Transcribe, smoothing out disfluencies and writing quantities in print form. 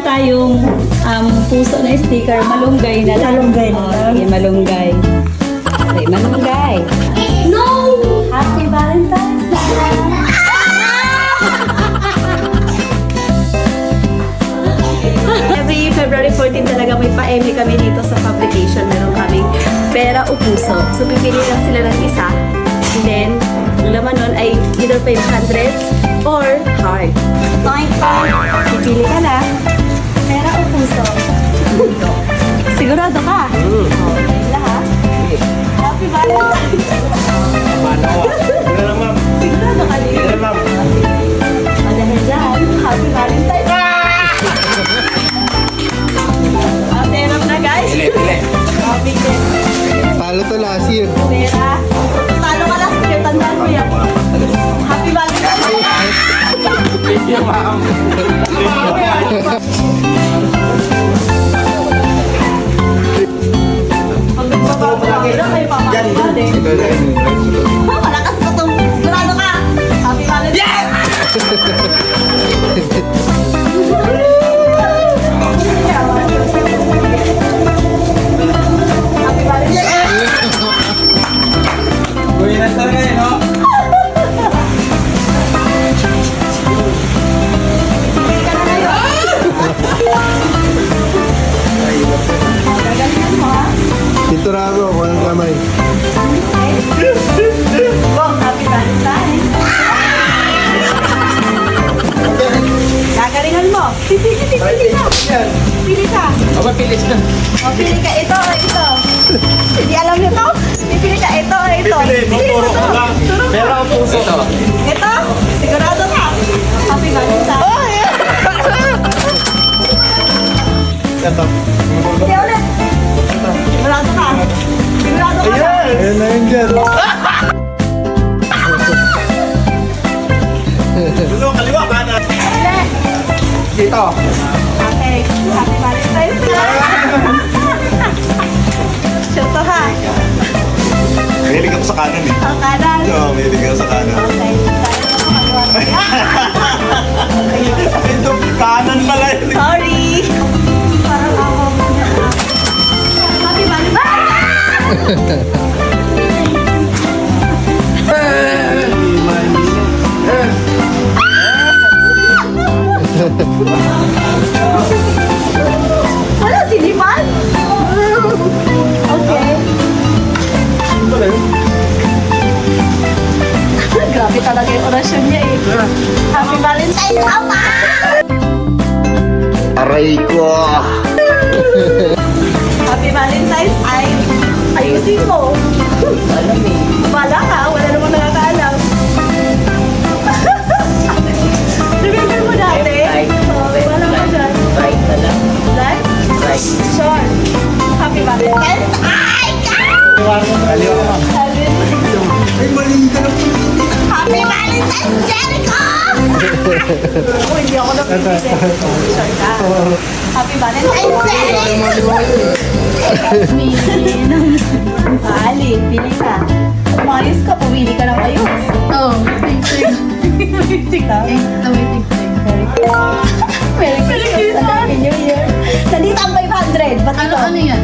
tayong puso na sticker. Malunggay na lang. Malunggay na lang. Sige, malunggay. Okay, malunggay. No! Happy Valentine's Day! Every February 14 talaga may pa-eme kami dito sa publication. Meron kaming pera o puso. So, pipili lang sila ng isa. And then, laman nun ay either 500 or heart. Pipili ka na. Pera o puso? Sigurado ka? Oo. Ha? Happy Valentine's! Sigurado ka din? O dahil dyan, Happy Valentine's! Serap na guys! Happy din. Talo to last year. Pera. Talo ka last year, tandaan mo yan. Happy Valentine's! Thank you, ma'am. Pag nagpapapagay kayo papakita din. Malakas mo itong sigurado ka! Happy Valentine's! Happy Valentine's! Uy, nasa kayo, no? Pili ka na ngayon. Gagalingan mo ha. Dito Ramo, ako ng kamay. Bong, Happy Valentine's! Gagalingan mo. Pili ka. Pili ka. Aba, pilis na. O, pili ka ito o ito. Hindi alam niyo to? Pipili ka ito o ito. Magturo ka lang. Pero ang puso to. Ito? Sigurado ka? Happy Valentine's. Ito. Hindi ulit. Sigurado ka? Sigurado ka ba? Ayan na yun dyan. Dulo, kaliwa, kanan. Ulit. Dito. Okay. Happy Valentine's. Sure to ha? Mahilig ako sa kanan eh. Ang kanan. Oo, mahilig ako sa kanan. Okay. Tayo na makagawa. Ito, kanan pala yun. Sorry. Parang ako. Happy Valentine's. Wala, sinipan? Okay. Grabe talaga yung orasyon niya eh. Happy Valentine's, Papa! Aray ko. Happy Valentine's ay ayusin mo. Alam eh. Bala ka, wala namang nakakaalam. Remember mo dati? Wala mo dyan. Right na lang. Like? Right. Sure. Happy Valentine's. Ay! Kaliwa, ma'am. Ay, mali ka na. Happy Valentine's, Jericho! Oh, hindi ako napipili. Sure ka. Happy Valentine's, Jericho! Ali, pili ka. Umayos ka, pumili ka ng ayos. Oh, tig-tig. Tika. May tig-tig. Merry Christmas and Happy New Year. Nandito ang 500. Ba't Ano, ito? ano yan?